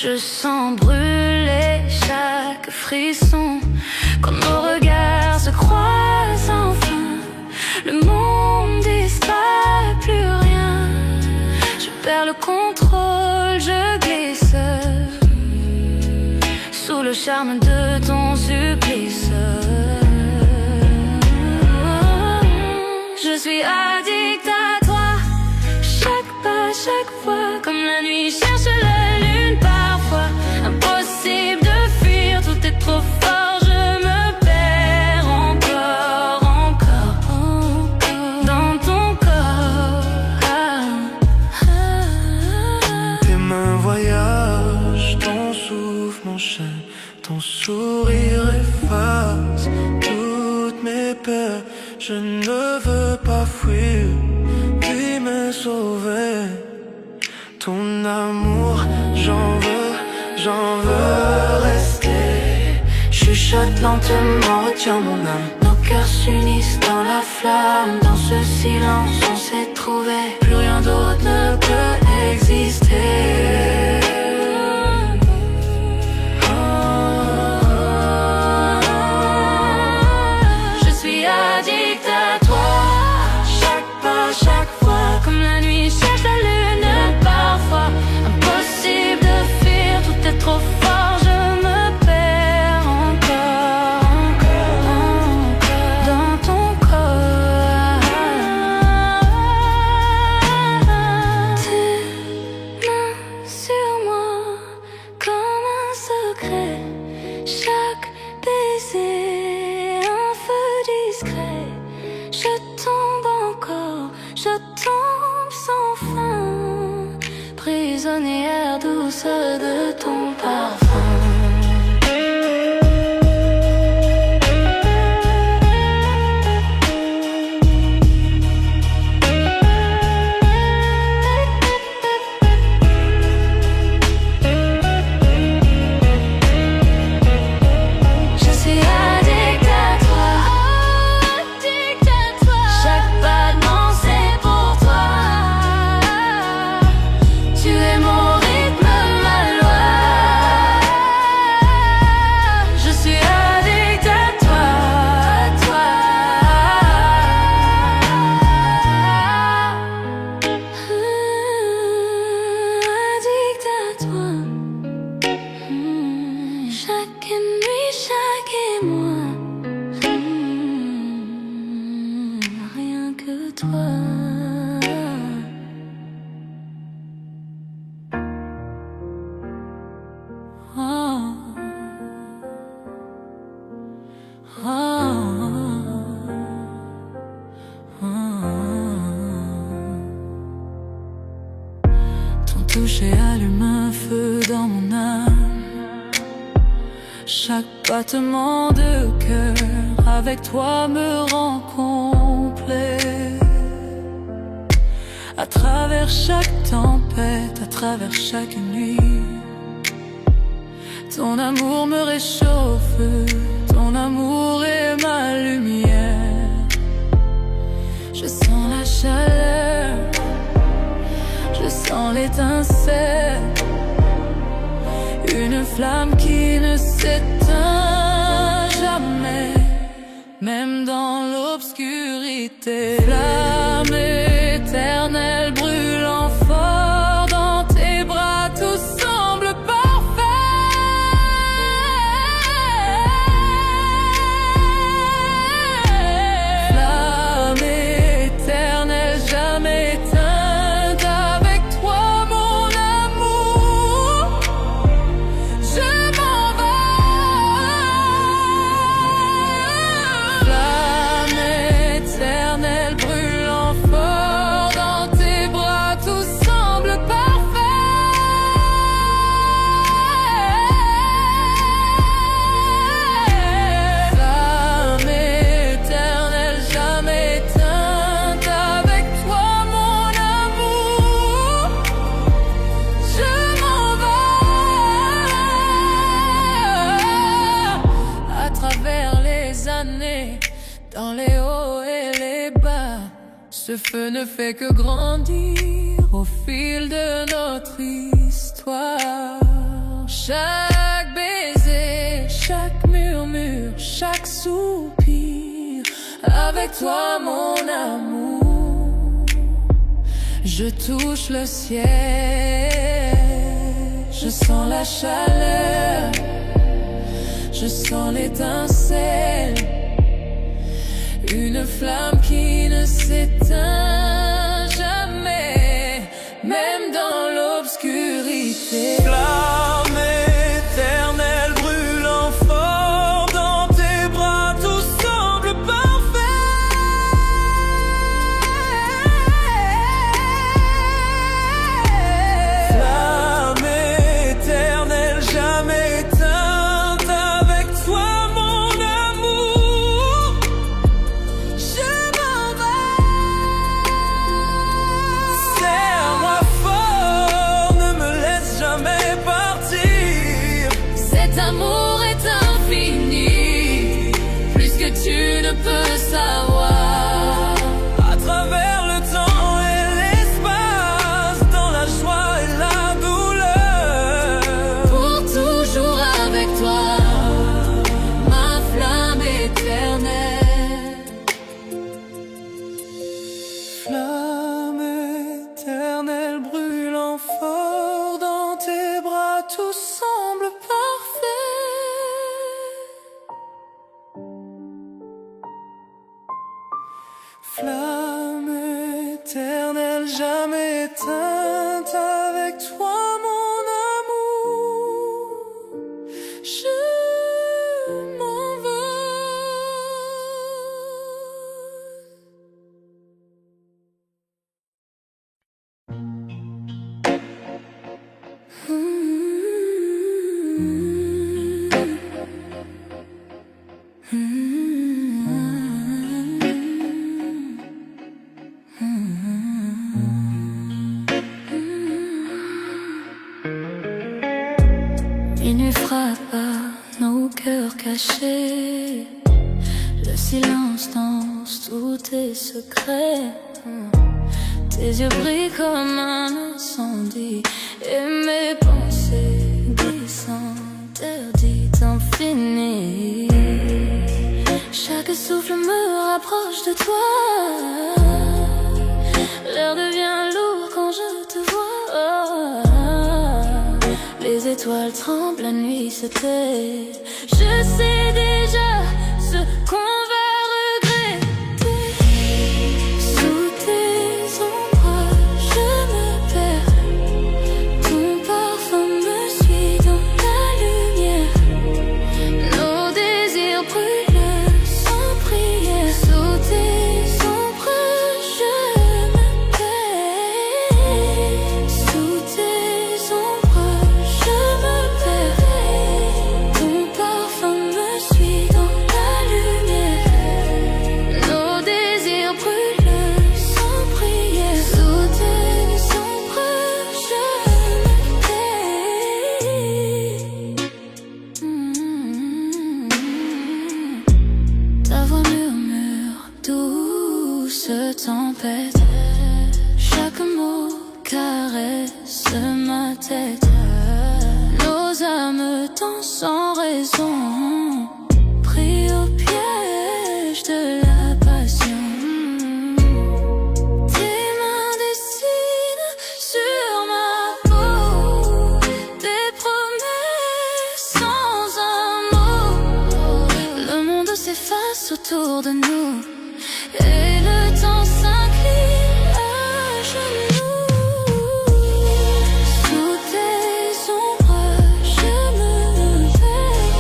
Je sens brûler chaque frisson quand nos regards se croisent enfin. Le monde disparaît, plus rien. Je perds le contrôle, je glisse sous le charme de ton supplice. Je suis addict à toi, chaque pas, chaque fois, comme la nuit cherche la lune parfois. Impossible de fuir, tout est trop fort, je me perds encore, encore dans ton corps. Tes mains voyagent, ton souffle m'enchaîne, ton sourire efface toutes mes peurs. Je ne veux pas fuir, puis me sauver. Ton amour, j'en veux rester. Chuchote lentement, retiens mon âme. Nos cœurs s'unissent dans la flamme. Dans ce silence, on s'est trouvé. Plus rien d'autre ne peut exister. Je suis addict à toi, chaque pas, chaque fois, comme la nuit cherche la lune parfois. Impossible de fuir, tout est trop fort, je me perds encore, encore dans ton corps. Tes mains sur moi comme un secret, chaque baiser un feu discret. Je tombe encore, je tombe sans fin, prisonnière douce de ton parfum. Je suis addict à toi, chaque battement c'est pour toi. Tu es mon rythme, ma loi. Je suis addict à toi, addict à toi. Chaque nuit, chaque émoi, rien que toi. Oh. Oh. Oh. Ton toucher allume un feu dans mon âme. Chaque battement de cœur avec toi me rend complet. À travers chaque tempête, à travers chaque nuit, ton amour me réchauffe, ton amour est ma lumière. Je sens la chaleur, je sens l'étincelle, une flamme qui ne s'éteint jamais, même dans l'obscurité. Flamme éternelle brûlant fort dans tes bras, tout semble parfait. Flamme éternelle jamais éteinte, avec toi mon amour, je m'en vais. Flamme éternelle brûlant fort dans tes bras, tout semble parfait. Flamme éternelle jamais éteinte, avec toi mon amour, je m'en vais. À travers les années, dans les hauts et les bas, ce feu ne fait que grandir au fil de notre histoire. Chaque baiser, chaque murmure, chaque soupir, avec toi mon amour. Je touche le ciel, je sens la chaleur, je sens l'étincelle, une flamme qui ne s'éteint jamais, même dans l'obscurité. Flamme éternelle brûlant fort dans tes bras, tout semble parfait. Flamme éternelle jamais éteinte, avec toi mon amour. Je m'en vais. Serre-moi fort, ne me laisse jamais partir. Cet amour est infini, plus que tu ne peux savoir. À travers le temps et l'espace, dans la joie et la douleur. Pour toujours avec toi, ma flamme éternelle. Flamme éternelle brûlant fort dans tes bras, tout semble parfait. Flamme éternelle jamais éteinte, avec toi mon amour. Je m'en Minuit frappe à nos cœurs cachés, le silence danse tous tes secrets. Tes yeux brillent comme un incendie, et mes pensées glissent interdites infinies. Chaque souffle me rapproche de toi, l'air devient lourd quand je te vois. Les étoiles tremblent, la nuit se tait. Je sais déjà ce qu'on va regretter. Sous tes ombres, je me perds. Ton parfum me suit dans la lumière. Nos désirs brûlent sans prière. Sous tes ombres, je me perds. Sous tes ombres, je me perds. Ton parfum me suit dans la lumière. Nos désirs brûlent sans prière. Sous tes ombres, je me perds. Ta voix murmure, douce tempête. Chaque mot caresse ma tête. Nos âmes dansent sans raison, pris au piège de la passion. Tes mains dessinent sur ma peau des promesses sans un mot. Le monde s'efface autour de nous et le temps s'incline à genoux. Sous tes ombres, je me perds.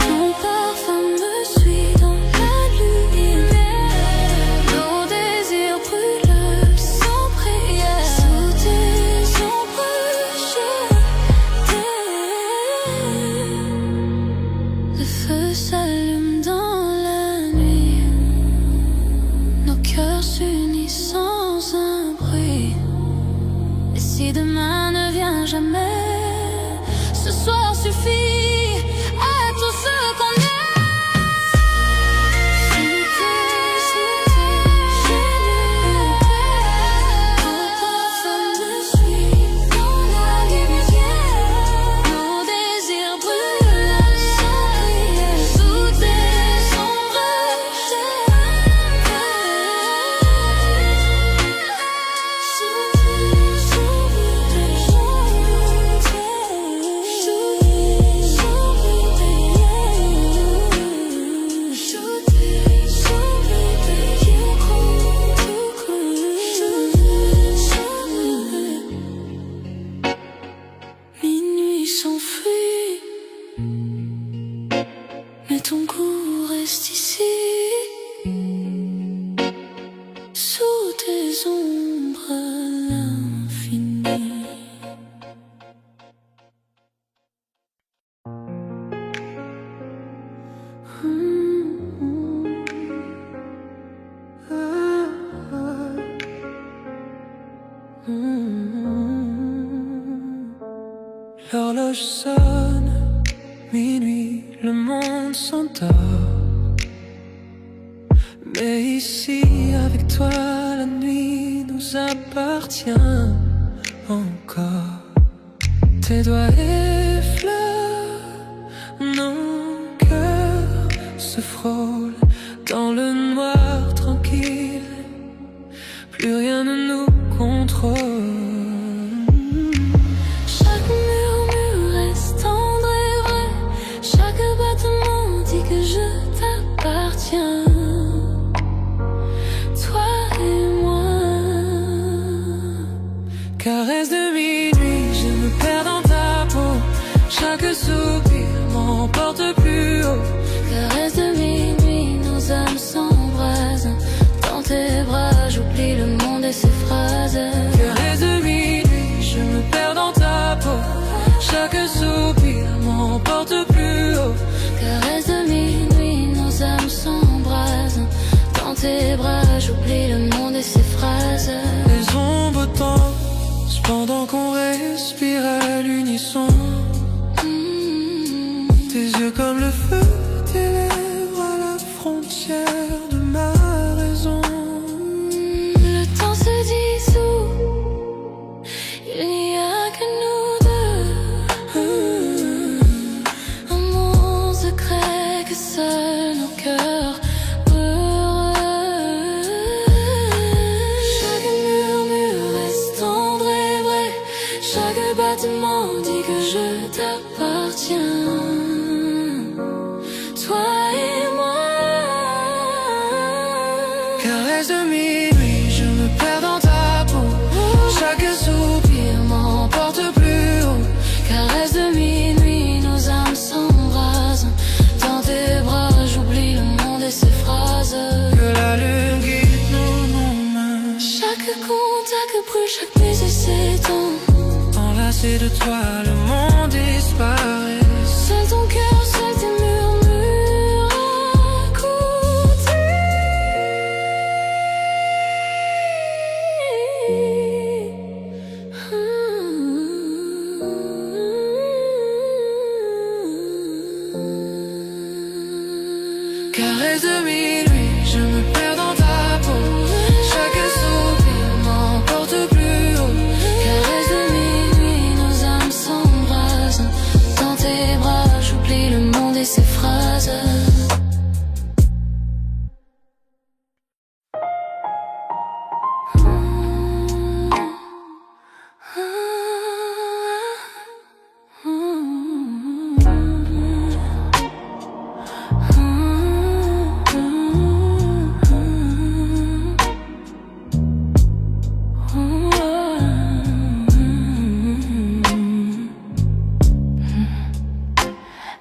Ton parfum me suit dans la lumière. Nos désirs brûlent sans prière. Sous tes ombres, je t'aime. Le feu s'allume dans la nuit. Nos cœurs s'unissent sans un bruit. Et si demain ne vient jamais, ce soir suffit à tout ce qu'on est. Sous tes ombres, je me perds. Ton parfum me suit dans la lumière. Nos désirs l'horloge sonne, minuit, le monde s'endort. Mais ici, avec toi, la nuit nous appartient encore. Tes doigts effleurent, nos cœurs se frôlent dans le noir tranquille. Plus rien ne nous contrôle. Chaque murmure reste tendre et vrai. Chaque battement dit que je t'appartiens. Toi et moi. Caresse de minuit, je me perds dans ta peau. Chaque soupir m'emporte plus haut. Caresse de minuit, nos âmes s'embrasent. Dans tes bras, j'oublie le monde et ses phrases. Caresse de minuit, je me perds dans ta peau. Chaque soupir m'emporte plus haut. Caresse de minuit, nos âmes s'embrasent. Dans tes bras, j'oublie le monde et ses phrases. Les ombres dansent pendant qu'on respire à l'unisson. Tes yeux comme le feu, tes lèvres à la frontière de ma raison. Le temps se dissout, il n'y a que nous deux. Un monde secret que seuls nos cœurs heureux. Chaque murmure reste tendre et vrai. Chaque battement dit que je t'appartiens. Toi et moi. Caresse de minuit, je me perds dans ta peau. Chaque soupir m'emporte plus haut. Caresse de minuit, nos âmes s'embrasent. Dans tes bras, j'oublie le monde et ses phrases. Que la lune guide nos mains. Chaque contact brûle, chaque baiser s'étend. Enlacé de toi, le monde disparaît. Seul ton cœur, seul tes murmures à côté. Caresse de minuit, je me perds dans ta peau. Chaque soupir m'emporte plus haut. Caresse de minuit, nos âmes s'embrasent. Dans tes bras, j'oublie le monde et ses phrases.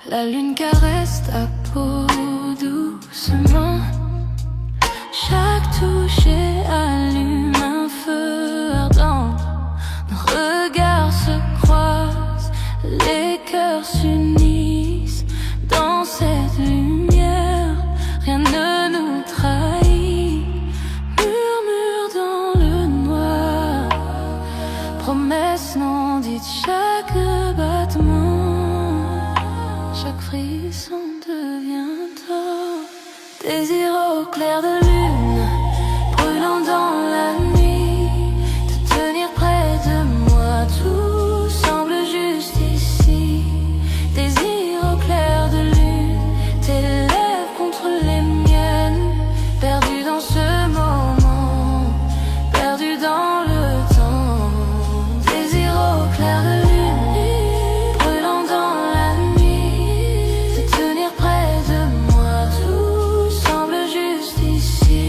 La lune caresse ta peau doucement. Chaque toucher allume un feu ardent. Nos regards se croisent, les cœurs s'unissent. Dans cette lumière, rien ne nous trahit. Murmure dans le noir, promesse non dite, chaque battement, chaque frisson devient tort. Désir au clair de lune, brûlant dans la nuit, te tenir près de moi, tout semble juste ici. Désir au clair de lune, tes lèvres contre les miennes, perdu dans ce moment, perdu dans le temps. Désir au clair de lune, brûlant dans la nuit, te tenir près de moi, tout semble juste ici.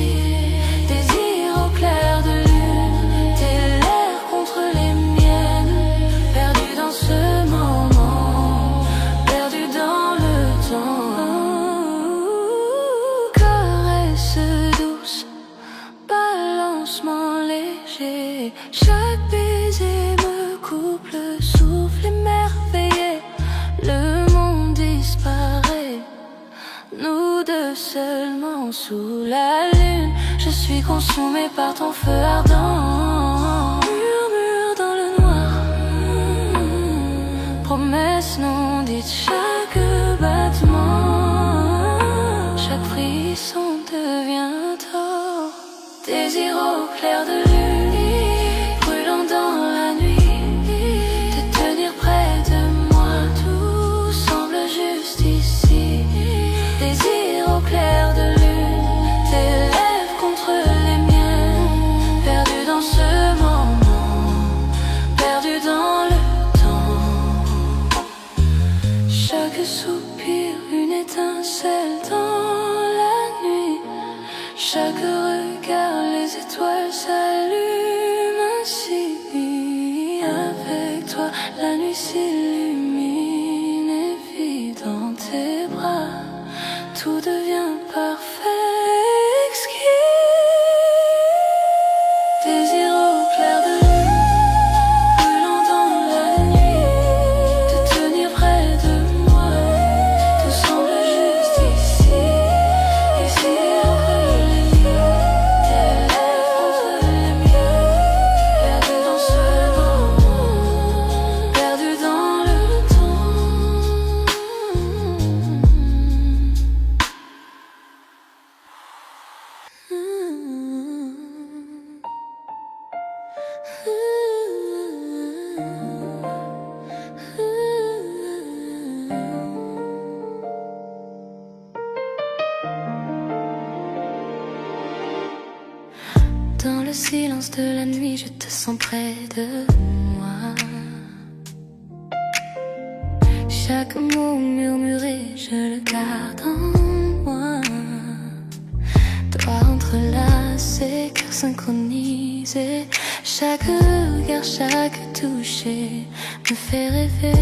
Désir au clair de lune, tes lèvres contre les miennes, perdu dans ce moment, perdu dans le temps. Caresse douce, balancement léger, chaque baiser me coupe le souffle émerveillé. Le monde disparaît, nous deux seulement sous la lune. Je suis consumé par ton feu ardent. Murmure dans le noir, promets frisson devient tort. Désir au clair de lune, brûlant dans la nuit, te tenir près de moi, tout semble juste ici. Désir au clair de lune, tes lèvres contre les miennes, perdu dans ce moment, perdu dans le temps. Chaque soupir, une étincelle dans la nuit. Chaque regard, les étoiles s'allument ainsi. Avec toi, la nuit s'illumine et vit dans tes bras. Tout devient parfait, exquis. Désir au clair de lune, brûlant dans la nuit, te tenir près de moi. Tout semble juste ici, ici entre les lieux, tes lèvres contre les miennes, perdu dans ce moment, perdu dans le Dans le silence de la nuit, je te sens près de moi. Chaque mot murmuré, je le garde en moi. Doigts entrelacés, cœur synchronisé. Chaque regard, chaque toucher me fait rêver.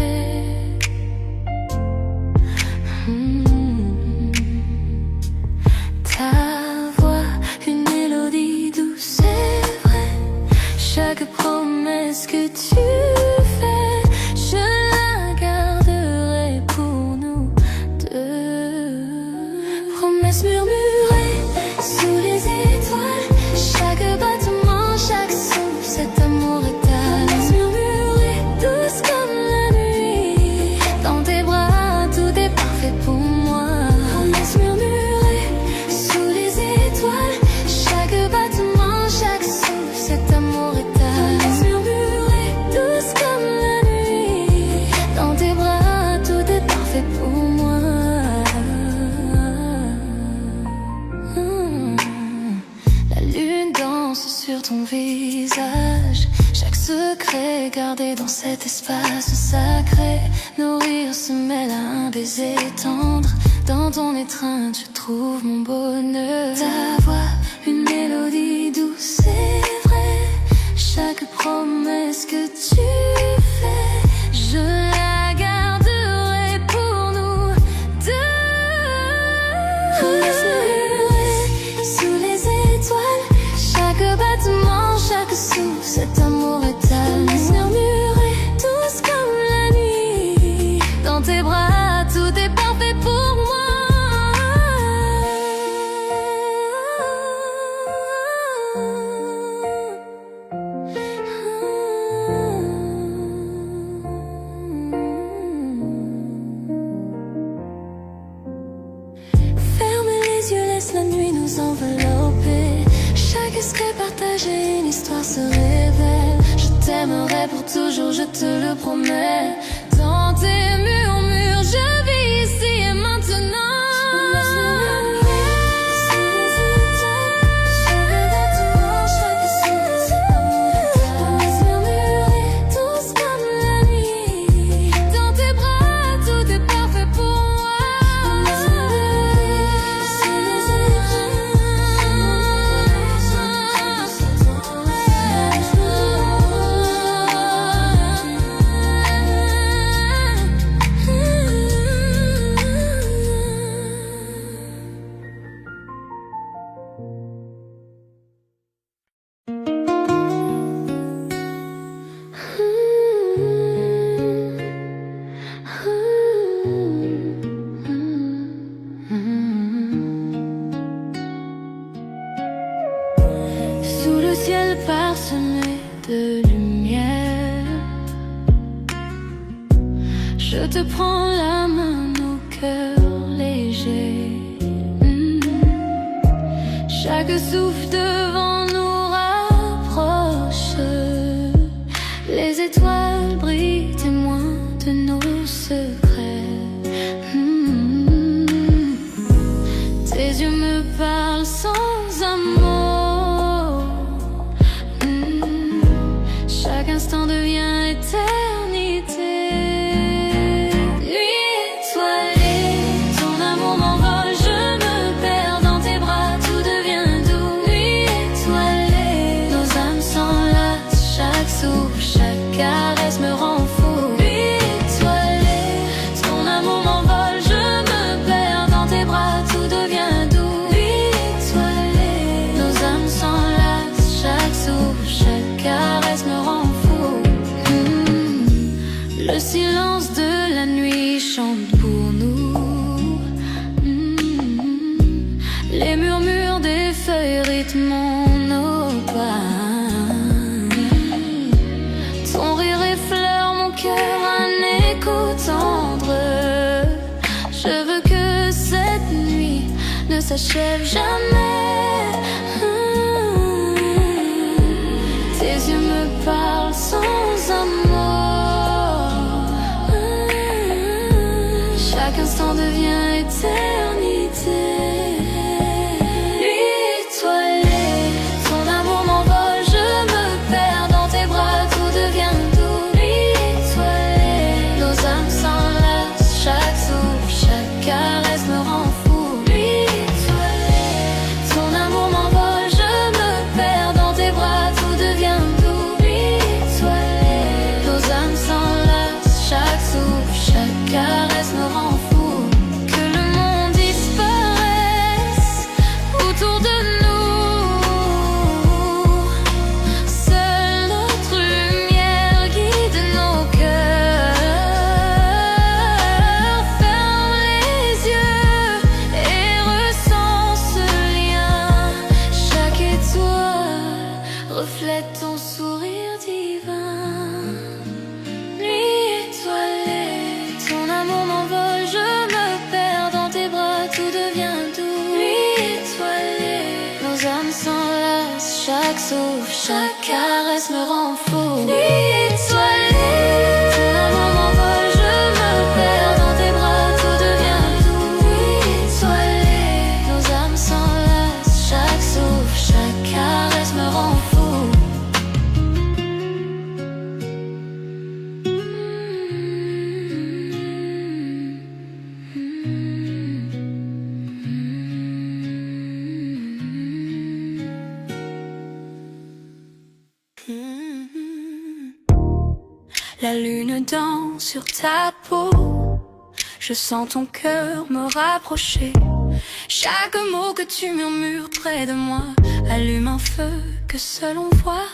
Ta voix, une mélodie douce, c'est vrai. Chaque promesse que tu fais, je la garderai pour nous deux. Promesse murmurée sous les étoiles, chaque battement, chaque souffle, cet amour étale. Promesse murmurée, douce comme la nuit, dans tes bras, tout est parfait pour moi. Promesse murmurée sous les étoiles, chaque battement, chaque souffle, cet amour étale. Promesse murmurée, douce comme la nuit, dans tes bras, tout est parfait pour moi. La lune danse sur ton visage, chaque secret gardé dans cet espace sacré. Nos rires se mêlent à un baiser tendre, dans ton étreinte je trouve mon bonheur. Ta voix, une mélodie douce, c'est vrai. Chaque promesse que tu fais, je la garderai pour nous deux. Promesse murmurée sous les étoiles, chaque battement, chaque souffle, cet amour étale. Promesse murmurée, douce comme la nuit, dans tes bras, tout est parfait pour moi. Ferme les yeux, laisse la nuit nous envelopper. Chaque secret partagé, une histoire se révèle. Je t'aimerai pour toujours, je te le promets. Dans tes murmures, je vis ici et maintenant. Promesse murmurée, douce comme la nuit, dans tes bras, tout est parfait pour moi. Promesse murmurée sous les Sous le ciel parsemé de lumière, je te prends la main, nos cœurs légers. Chaque souffle devant nous rapproche. Les étoiles brillent, témoins de nos secrets. Tes yeux me parlent sans un mot. Chaque instant devient éternité. Caresse me rend fou. Nuit étoilée, ton amour m'envole, je me perds dans tes bras, tout devient doux. Nuit étoilée, nos âmes s'enlacent, chaque souffle, chaque caresse me rend fou. Le silence de la nuit chante pour nous. Les murmures des feuilles rythment nos pas. Un écho tendre. Je veux que cette nuit ne s'achève jamais. Tes yeux me parlent sans un mot. Chaque instant devient éternité. Caresse me rend fou. Nuit étoilée, ton amour m'envole, je me perds dans tes bras, tout devient doux. Nuit étoilée, nos âmes s'enlacent, chaque souffle, chaque caresse me rend fou. Que le monde disparaisse autour de nous. Seule notre lumière guide nos cœurs. Reflète ton sourire divin. Nuit étoilée, ton amour m'envole, je me perds dans tes bras, tout devient doux. Nuit étoilée, nos âmes s'enlacent, chaque souffle, chaque caresse me rend fou. Nuit étoilée, ton amour m'envole, je me perds dans tes bras, tout devient doux. Nuit étoilée, nos âmes s'enlacent, chaque souffle, chaque caresse me rend fou. La lune danse sur ta peau. Je sens ton cœur me rapprocher. Chaque mot que tu murmures près de moi allume un feu que seul on voit.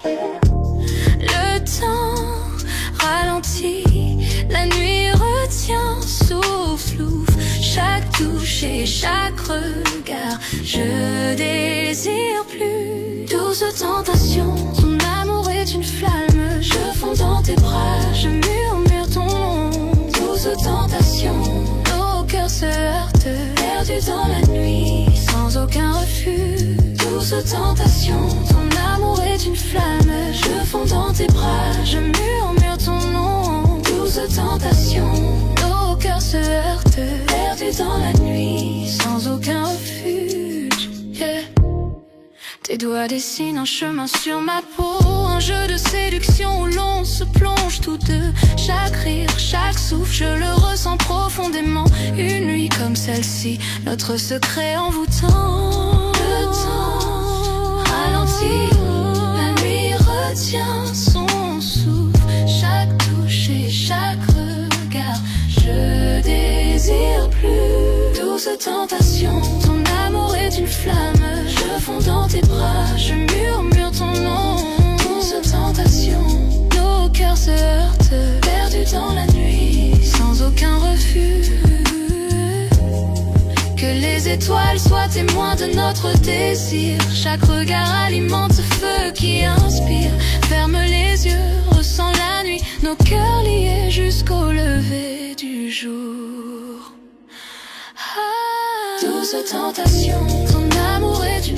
Le temps ralentit, la nuit retient, souffle, chaque touche et chaque regard. Je désire plus douce tentation. Ton amour est une flamme, je fonds dans tes bras, je murmure ton nom. Douce tentation, nos cœurs se heurtent, perdus dans la nuit, sans aucun refus. Douce tentation, ton amour est une flamme, je fonds dans tes bras, je murmure ton nom. Douce tentation, nos cœurs se heurtent, perdus dans la nuit, sans aucun refuge. Yeah. Tes doigts dessinent un chemin sur ma peau, un jeu de séduction où l'on se plonge tous deux. Chaque rire, chaque souffle, je le ressens profondément. Une nuit comme celle-ci, notre secret envoûtant. Le temps ralentit, la nuit retient son souffle. Chaque touche et chaque regard, je désire plus. Douce tentation, ton amour est une flamme, je fonds dans tes bras, je murmure ton nom. Douce tentation, nos cœurs se heurtent, perdus dans la nuit, sans aucun refus. Que les étoiles soient témoins de notre désir. Chaque regard alimente ce feu qui inspire. Ferme les yeux, ressens la nuit, nos cœurs liés jusqu'au lever du jour. Douce tentation, ton amour est une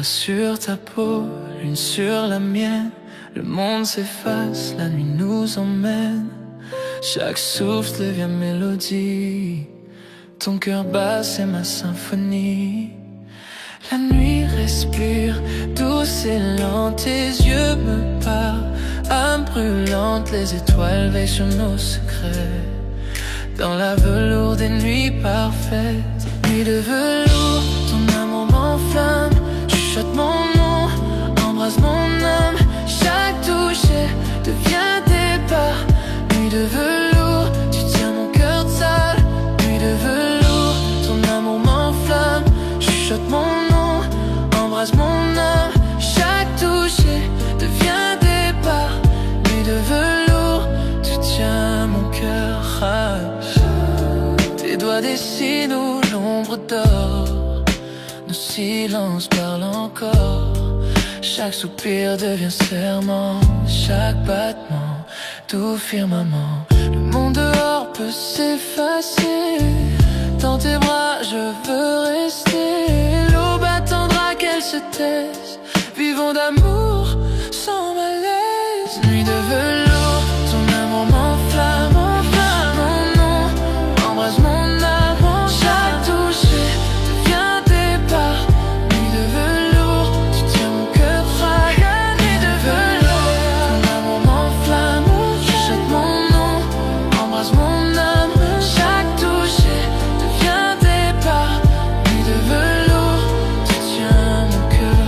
Toi sur ta peau, l'une sur la mienne. Le monde s'efface, la nuit nous emmène. Chaque souffle devient mélodie. Ton cœur bat, c'est ma symphonie. La nuit respire, douce et lente. Tes yeux me parlent, âme brûlante. Les étoiles veillent sur nos secrets. Dans la velours des nuits parfaites. Nuit de velours, ton amour m'enflamme. Chuchote mon nom, embrasse mon âme. Chaque toucher devient départ. Nuit de velours, tu tiens mon cœur de salle. Nuit de velours, ton amour m'enflamme. Chuchote mon nom, embrasse mon âme. Chaque toucher devient départ. Nuit de velours, tu tiens mon cœur. Tes doigts dessinent où l'ombre dort. Nos silences parlent encore. Chaque soupir devient serment. Chaque battement, tout firmament. Le monde dehors peut s'effacer. Dans tes bras je veux rester. L'aube attendra qu'elle se taise. Vivons d'amour sans malaise. Nuit de velours, ton amour m'enflamme. Enflamme mon nom, embrasse mon âme. Chaque toucher devient départ. Nuit de velours, tu tiens mon cœur fragile. Nuit de velours, ton amour m'enflamme. Chuchote mon nom, embrasse mon âme. Chaque toucher devient départ. Nuit de velours, tu tiens mon cœur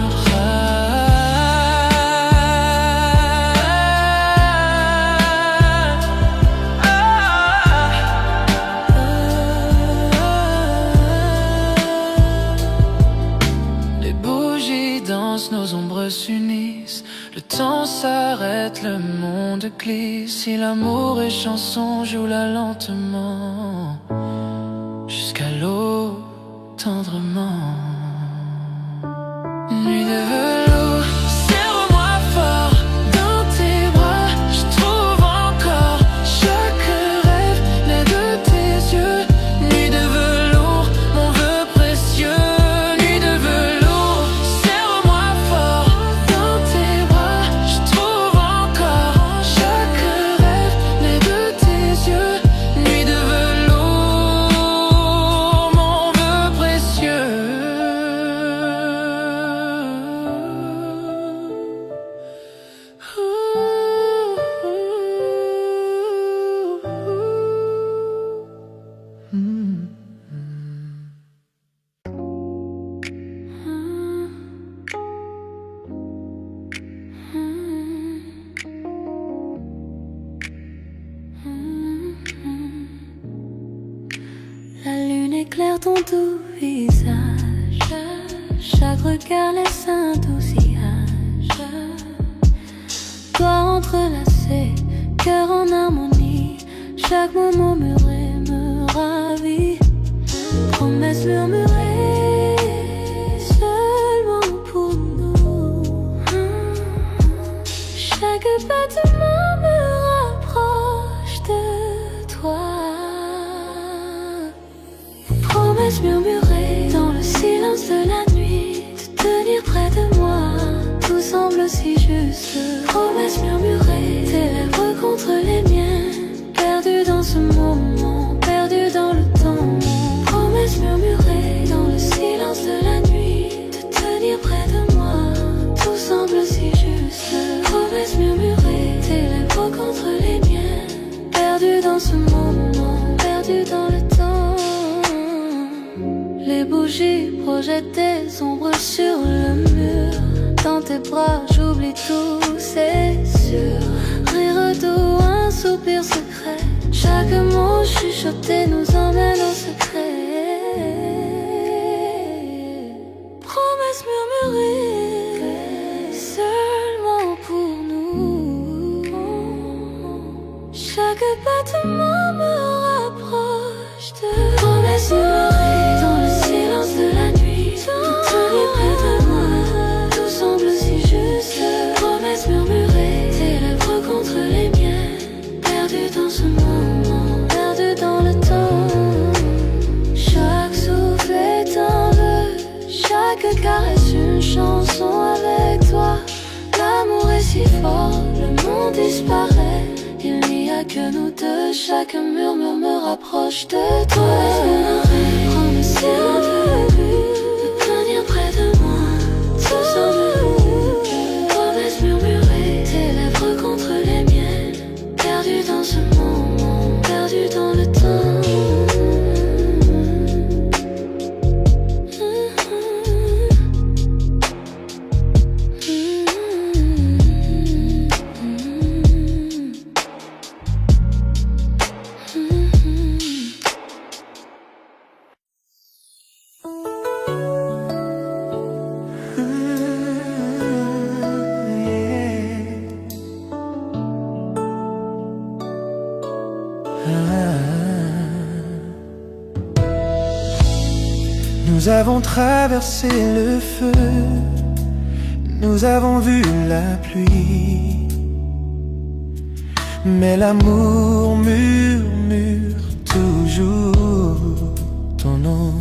Les bougies dansent, nos ombres s'unissent. Le temps s'arrête, le monde glisse. Si l'amour est chanson, joue-la lentement. Jusqu'à l'eau, tendrement. Nuit de velours, serre-moi fort. Dans tes bras, je trouve encore. Chaque rêve naît de tes yeux. Nuit de velours, mon vœu précieux. Nuit de velours, serre-moi fort. Dans tes bras, je trouve encore. Chaque rêve naît de tes yeux. Nuit de velours, mon vœu précieux. La lune éclaire ton doux visage. Chaque regard laisse un doux sillage. Doigts entrelacés, cœur en harmonie. Chaque moment murmuré me ravit. Promesses murmurées seulement pour nous. Chaque battement me rapproche de toi. Promesses murmurées dans le silence de la nuit. De tenir près de moi, tout semble si juste. Promesses murmurées, tes lèvres contre les miennes. Perdu dans ce moment, perdu dans le temps. Promesses murmurées dans le silence de la nuit. De tenir près de moi, tout semble si juste. Promesses murmurées, tes lèvres contre les miennes. Perdu dans ce moment, perdu dans le temps. Les bougies projettent des ombres sur le mur. Dans tes bras, j'oublie tout, c'est sûr. Rire doux, un soupir secret. Chaque mot chuchoté nous emmène au secret. Promesses murmurées seulement pour nous. Chaque battement me rapproche de promesses murmurées dans le silence de la nuit. Tenir près de moi, tout semble si juste. Promesses murmurées, tes lèvres contre les miennes. Perdu dans ce moment, perdu dans le temps. a que nous deux. Chaque murmure me rapproche de toi. Prends-le si on veut me tenir près de moi. Ce soir promesse murmurée, tes lèvres contre les miennes. Perdu dans ce moment, perdu dans le temps. Nous avons traversé le feu, nous avons vu la pluie, mais l'amour murmure toujours ton nom.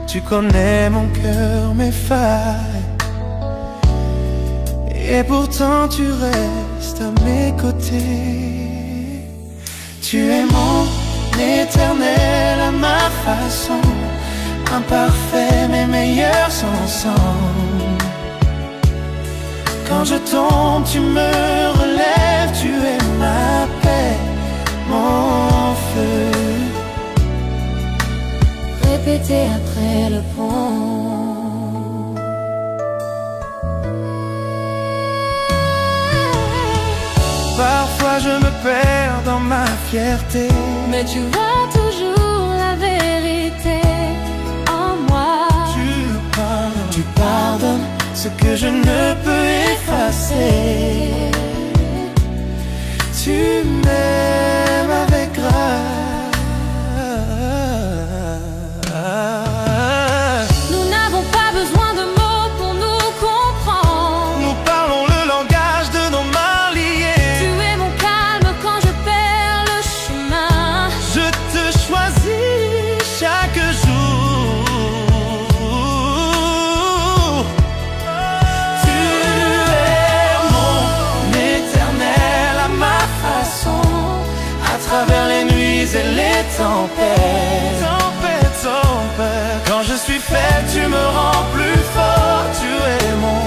Tu connais mon cœur, mes failles, et pourtant tu restes à mes côtés. Tu es mon éternel à ma façon, imparfait mais meilleurs ensemble. Quand je tombe, tu me relèves, tu es ma paix, mon feu. Répétez après le pont. Parfois je me perds dans ma fierté, mais tu vois toujours la vérité en moi. Tu pardonnes ce que je ne peux effacer. Tu m'aimes avec grâce. Nous n'avons pas besoin de mots pour nous comprendre. Nous parlons le langage de nos mains liées. Tu es mon calme quand je perds le chemin. Je te choisis chaque jour. Tu es mon éternel à ma façon, à travers les nuits et les tempêtes. Quand je suis faible, tu me rends plus fort. Tu es mon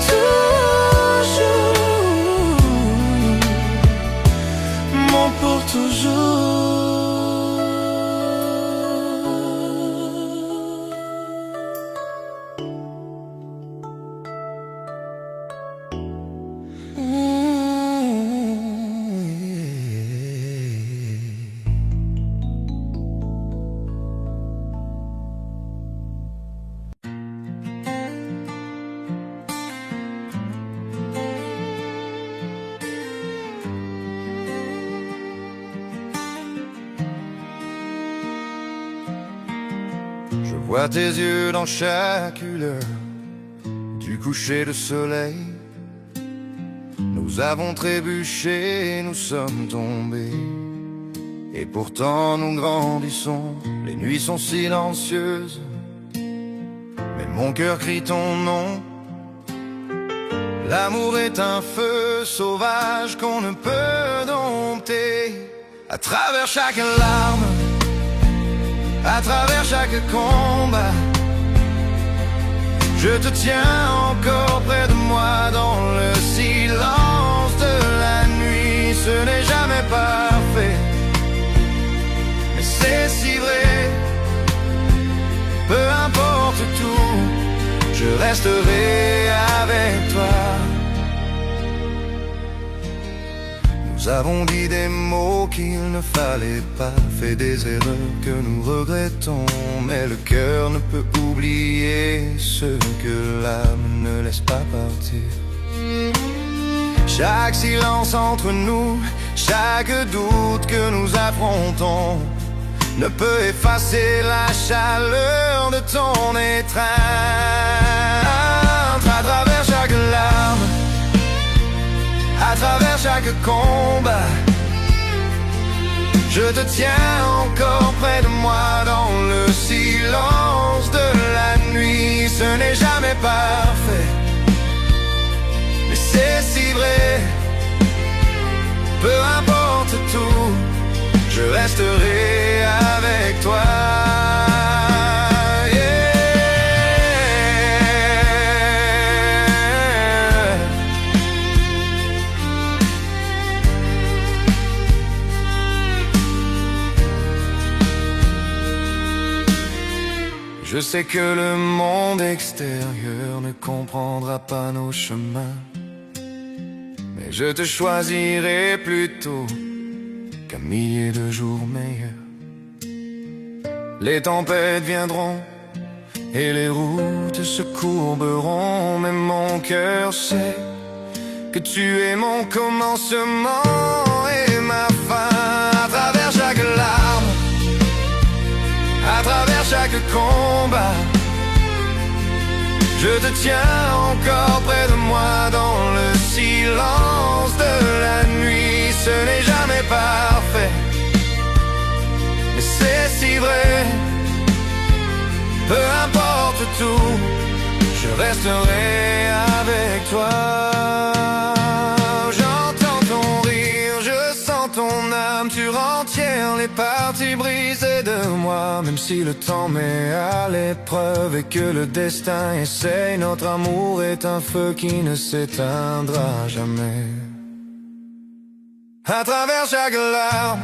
toujours, mon pour toujours. Je vois tes yeux dans chaque lueur du coucher de soleil. Nous avons trébuché, nous sommes tombés, et pourtant nous grandissons. Les nuits sont silencieuses, mais mon cœur crie ton nom. L'amour est un feu sauvage qu'on ne peut dompter. À travers chaque larme, à travers chaque combat, je te tiens encore près de moi dans le silence de la nuit. Ce n'est jamais parfait, mais c'est si vrai. Peu importe tout, je resterai avec toi. Nous avons dit des mots qu'il ne fallait pas, fait des erreurs que nous regrettons, mais le cœur ne peut oublier ce que l'âme ne laisse pas partir. Chaque silence entre nous, chaque doute que nous affrontons ne peut effacer la chaleur de ton étreinte. À travers chaque larme, à travers chaque combat, je te tiens encore près de moi dans le silence de la nuit. Ce n'est jamais parfait, mais c'est si vrai. Peu importe resterai avec toi. Je sais que le monde extérieur ne comprendra pas nos chemins, mais je te choisirai plutôt qu'un millier de jours meilleurs. Les tempêtes viendront et les routes se courberont, mais mon cœur sait que tu es mon commencement et ma fin. À travers chaque larme, à travers chaque combat, je te tiens encore près de moi dans le silence de la nuit. Ce n'est jamais parfait, mais c'est si vrai. Peu importe tout, je resterai avec toi. J'entends ton rire, je sens ton âme, tu rentières les parties brisées de moi. Même si le temps met à l'épreuve et que le destin essaye, notre amour est un feu qui ne s'éteindra jamais. À travers chaque larme,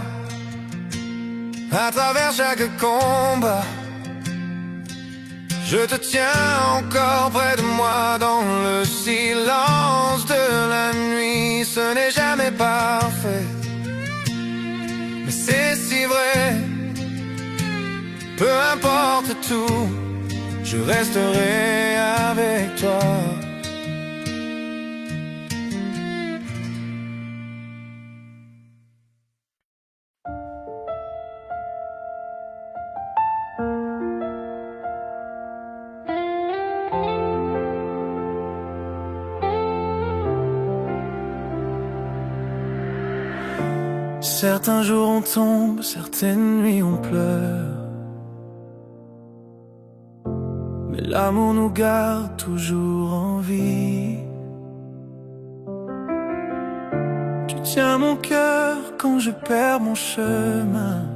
à travers chaque combat, je te tiens encore près de moi dans le silence de la nuit. Ce n'est jamais parfait, mais c'est si vrai. Peu importe tout, je resterai avec toi. Certains jours on tombe, certaines nuits on pleure, mais l'amour nous garde toujours en vie. Tu tiens mon cœur quand je perds mon chemin.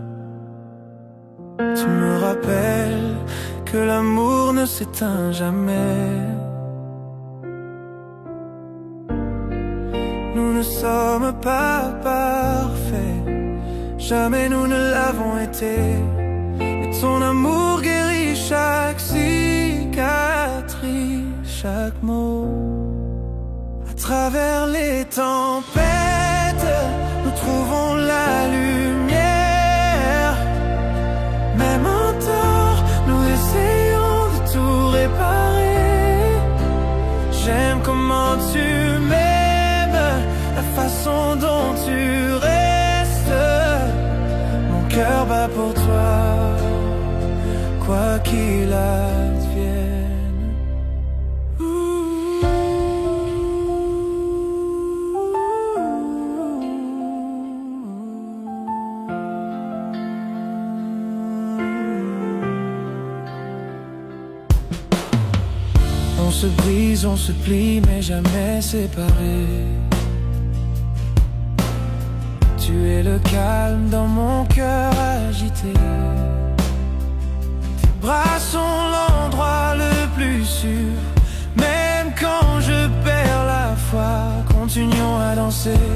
Tu me rappelles que l'amour ne s'éteint jamais. Nous ne sommes pas parfaits, jamais nous ne l'avons été, mais ton amour guérit chaque cicatrice, chaque mot. À travers les tempêtes, nous trouvons la lumière. Même en tort, nous essayons de tout réparer. J'aime comment tu m'aimes, la façon dont tu restes. Mon cœur bat pour toi, quoi qu'il advienne. On se brise, on se plie, mais jamais séparés. Tu es le calme dans mon cœur agité. Tes bras sont l'endroit le plus sûr. Même quand je perds la foi, continuons à danser.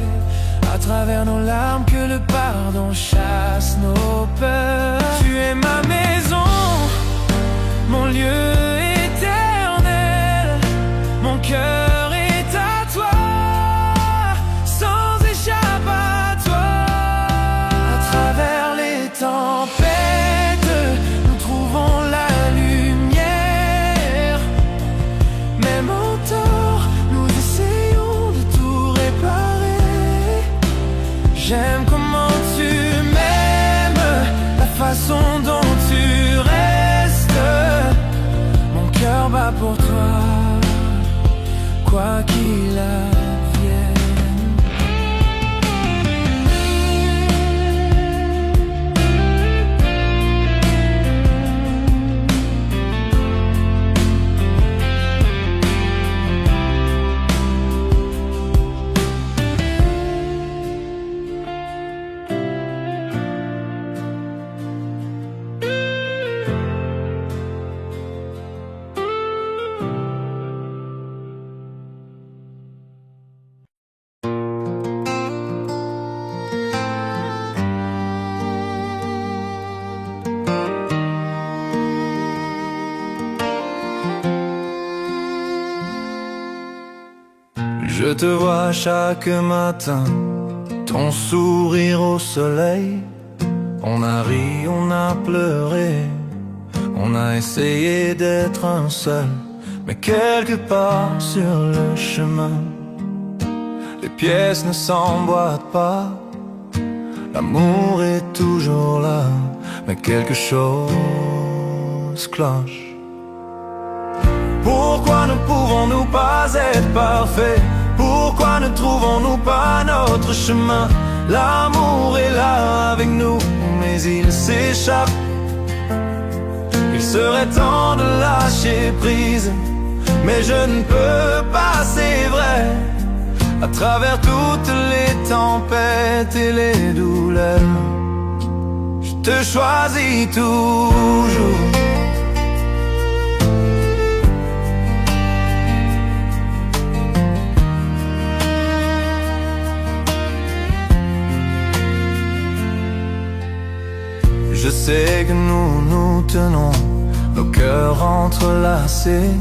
À travers nos larmes, que le pardon chasse nos peurs. Tu es ma maison, mon lieu éternel. Mon cœur est à toi, sans échappatoire. À travers les tempêtes, nous trouvons la lumière. Même en tort, nous essayons de tout réparer. J'aime comment tu m'aimes, la façon dont tu restes. Mon cœur bat pour toi, quoi qu'il advienne. Je te vois chaque matin, ton sourire au soleil. On a ri, on a pleuré, on a essayé d'être un seul. Mais quelque part sur le chemin, les pièces ne s'emboîtent pas. L'amour est toujours là, mais quelque chose cloche. Pourquoi ne pouvons-nous pas être parfaits? Pourquoi ne trouvons-nous pas notre chemin? L'amour est là avec nous, mais il s'échappe. Il serait temps de lâcher prise, mais je ne peux pas, c'est vrai. À travers toutes les tempêtes et les douleurs, je te choisis toujours. Je sais que nous nous tenons, nos cœurs entrelacés.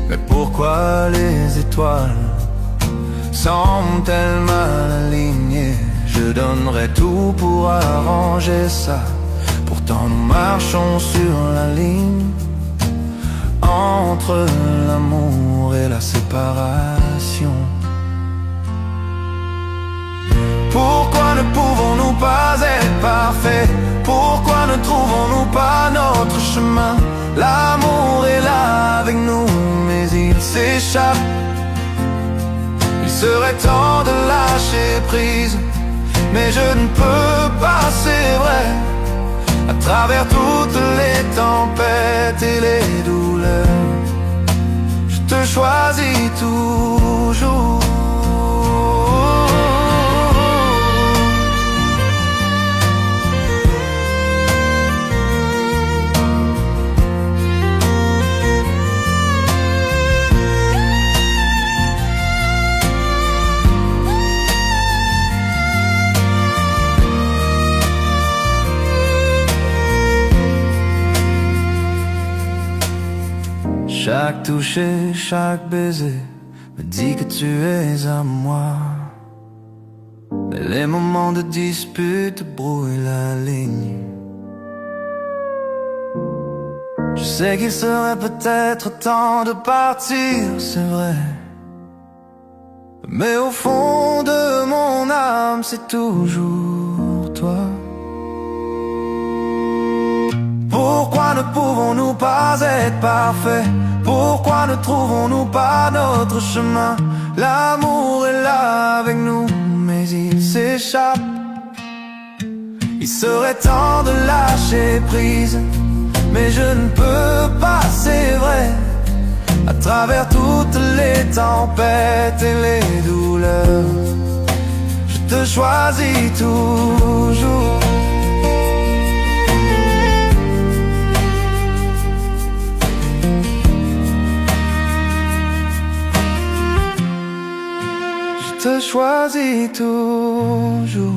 Mais pourquoi les étoiles semblent-elles mal alignées? Je donnerais tout pour arranger ça. Pourtant nous marchons sur la ligne entre l'amour et la séparation. Pourquoi ne pouvons-nous pas être parfaits? Pourquoi ne trouvons-nous pas notre chemin? L'amour est là avec nous, mais il s'échappe. Il serait temps de lâcher prise, mais je ne peux pas, c'est vrai. À travers toutes les tempêtes et les douleurs, je te choisis toujours. Chaque toucher, chaque baiser me dit que tu es à moi. Mais les moments de dispute brouillent la ligne. Je sais qu'il serait peut-être temps de partir, c'est vrai. Mais au fond de mon âme, c'est toujours toi. Pourquoi ne pouvons-nous pas être parfaits? Pourquoi ne trouvons-nous pas notre chemin? L'amour est là avec nous, mais il s'échappe. Il serait temps de lâcher prise, mais je ne peux pas, c'est vrai. À travers toutes les tempêtes et les douleurs, je te choisis toujours. Je te choisis toujours.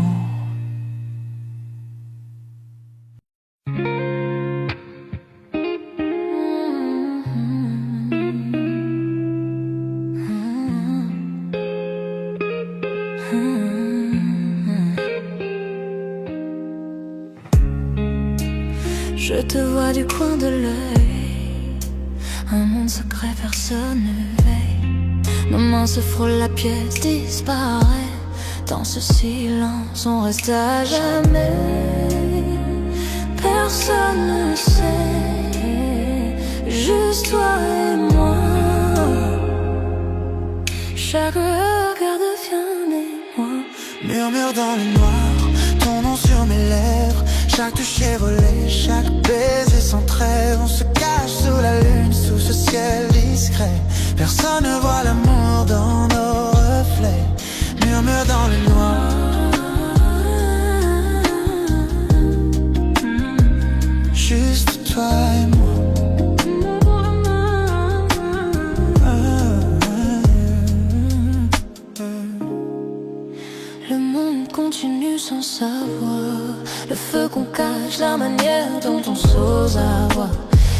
Je te vois du coin de l'œil, un monde secret, personne ne veille. Nos mains se frôlent, la pièce disparaît. Dans ce silence, on reste à jamais. Personne ne sait, juste toi et moi. Chaque regard devient émoi. Murmure dans le noir, ton nom sur mes lèvres. Chaque toucher volé, chaque baiser sans trêve. On se cache sous la lune, sous ce ciel discret. Personne ne voit l'amour dans nos reflets. Murmure dans le noir. Juste toi et moi. Le monde continue sans savoir. Le feu qu'on cache, la manière dont on s'ose avoir.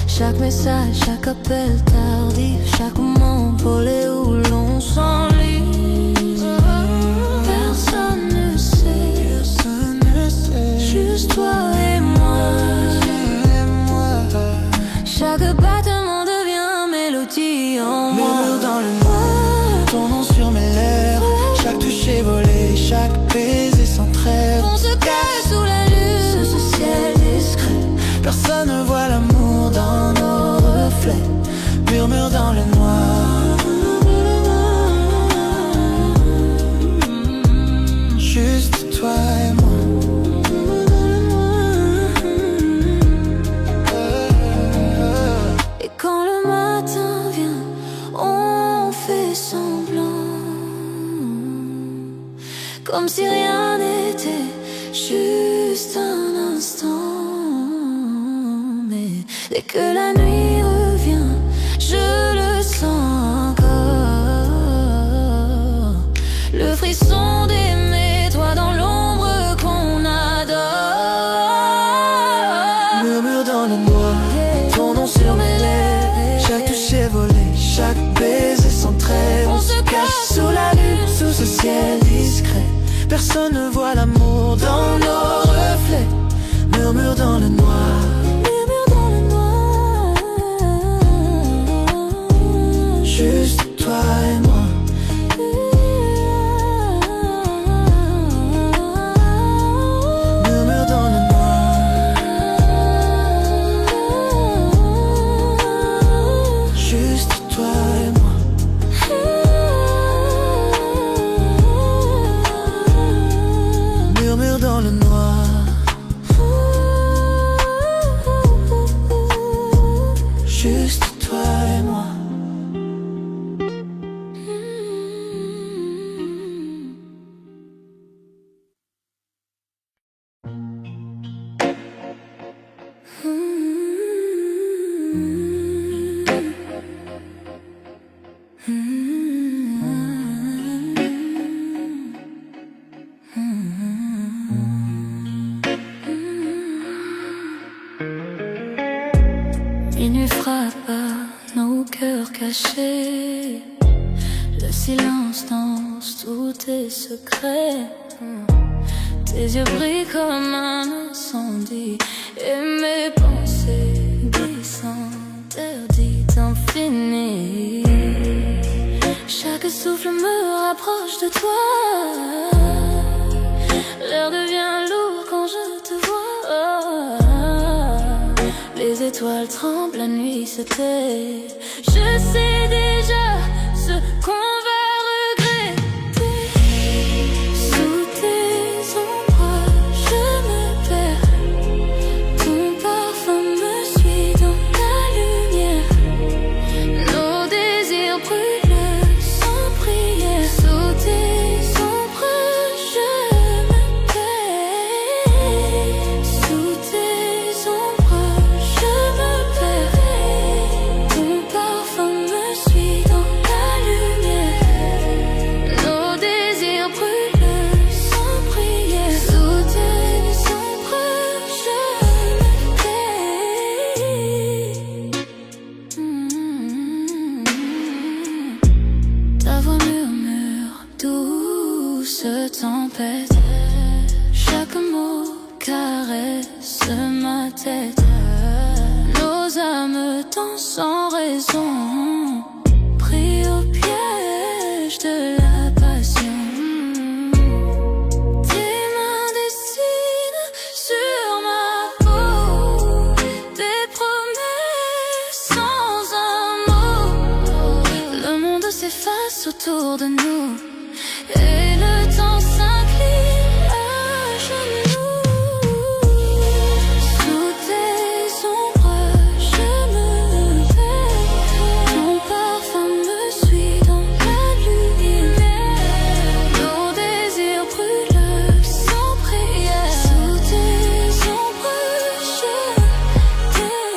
Chaque message, chaque appel tardif, chaque moment volé ou long on s'enlise. Personne ne sait, juste toi et moi. Chaque battement devient mélodie en moi. Murmure dans le noir, ton nom sur mes lèvres. Chaque touche est volée, chaque baiser sans trêve. On se cache sous la lune, sous ce ciel discret. Personne ne voit l'amour dans nos reflets. Murmure dans le noir, juste toi et moi. Et quand le matin vient, on fait semblant, comme si rien n'était, juste un instant. Mais dès que la nuit revient, je le sens encore. Le frisson d'aimer, toi dans l'ombre qu'on adore. Murmure dans le noir, ton nom sur mes lèvres. Chaque touche est volée, chaque baiser sans trêve. On se cache sous la lune, sous ce ciel discret. Personne ne voit l'amour dans nos reflets. Murmure dans le noir. Juste toi et moi. Murmure dans le noir. Juste toi et moi. Murmure dans le noir. Juste toi et moi. Minuit frappe à nos cœurs cachés. Le silence danse tous tes secrets. Tes yeux brillent comme un incendie. Et mes pensées glissent interdites infinies. Chaque souffle me rapproche de toi. L'air devient lourd quand je te vois. Les étoiles tremblent, la nuit se tait. Je sais déjà ce qu'on va regretter. Sous tes ombres, je me perds. Ton parfum me suit dans la lumière. Nos désirs brûlent sans prière. Sous tes ombres, je me perds. Sous tes ombres, je me perds. Ton parfum me suit dans la lumière. Nos désirs brûlent sans prière. Sous tes ombres, je me perds. Ta voix murmure, douce tempête. Chaque mot caresse ma tête. Nos âmes dansent sans raison, pris au piège de la passion. Tes mains dessinent sur ma peau des promesses sans un mot. Le monde s'efface autour de nous et le temps s'incline à genoux. Sous tes ombres, je me perds. Ton parfum me suit dans la lumière. Nos désirs brûlent sans prière. Sous tes ombres, je t'aime.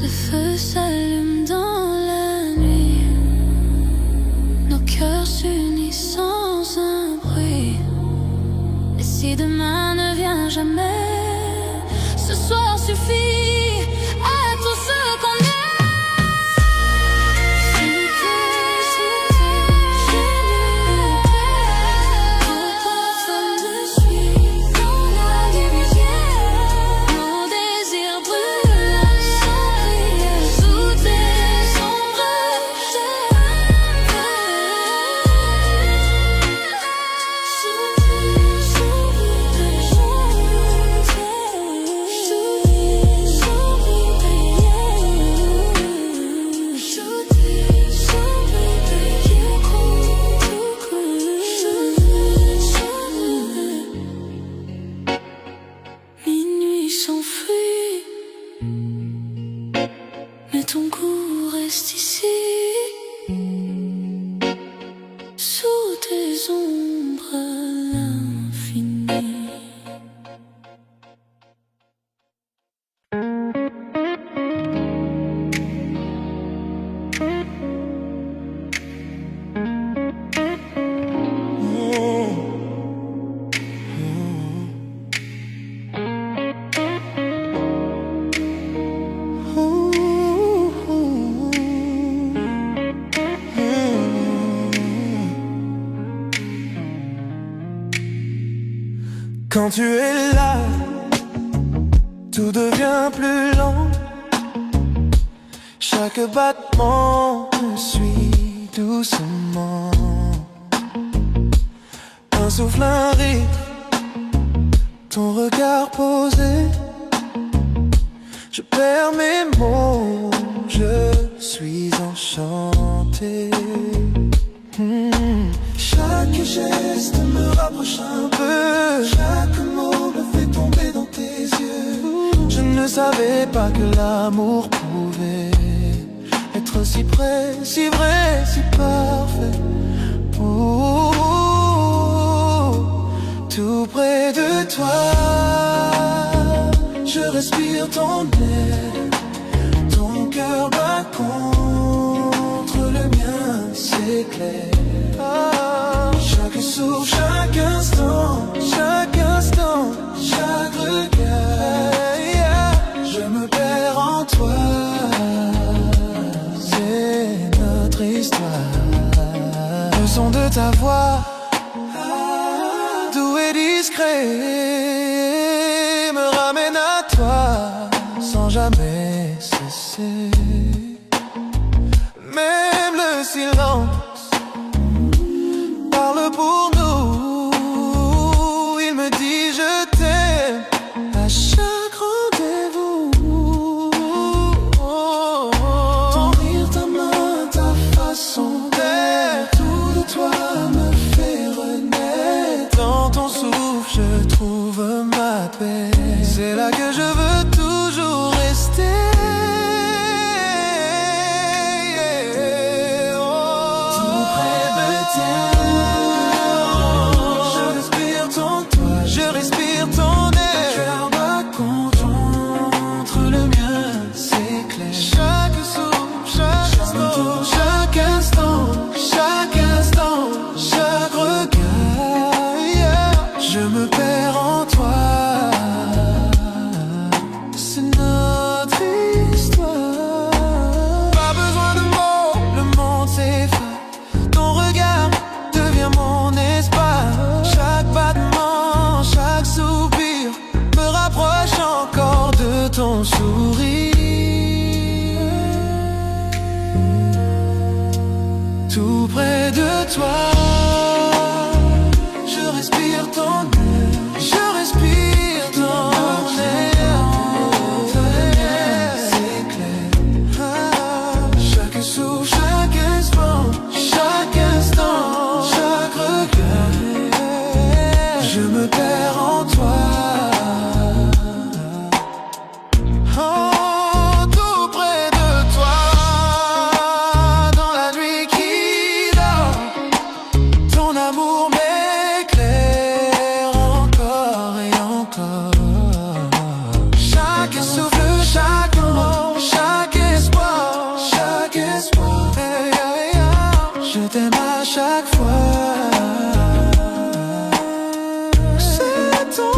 Le feu s'allume dans la nuit. Nos tu es là, tout devient plus lent. Chaque battement me suit doucement. Un souffle, un rire, ton regard posé. Je perds mes mots, je suis enchanté. Chaque geste me rapproche un peu, chaque mot me fait tomber dans tes yeux. Je ne savais pas que l'amour pouvait être si près, si vrai, si parfait. Tout près de toi, je respire ton air. Ton cœur bat contre le mien, c'est clair. Chaque souffle, chaque instant, chaque regard, je me perds en toi. C'est notre histoire. Le son de ta voix, doux et discret, me ramène à toi sans jamais cesser. Même le silence parle pour nous. Il me dit je t'aime à chaque rendez-vous. Ton rire, ta main, ta façon d'être, tout de toi me fait renaître. Dans ton souffle je trouve ma paix. C'est là que je veux toujours rester. Tout près de toi, je respire ton toit, je respire ton air. Ton cœur bat contre le mien, c'est clair. Chaque souffle, chaque instant, chaque regard, je me perds en toi. C'est notre histoire. Pas besoin de mots, le monde s'efface. Ton regard devient mon espace. Chaque battement, chaque soupir me rapproche encore de ton sourire. Tout près de toi, je respire ton air, je respire ton air. C'est clair. Chaque souffle, chaque instant, chaque regard, je me perds en toi. Oh, tout près de toi, dans la nuit qui dort, ton amour m'éclaire encore et encore. Chaque souffle, chaque mot, chaque espoir, je t'aime à chaque fois. C'est ton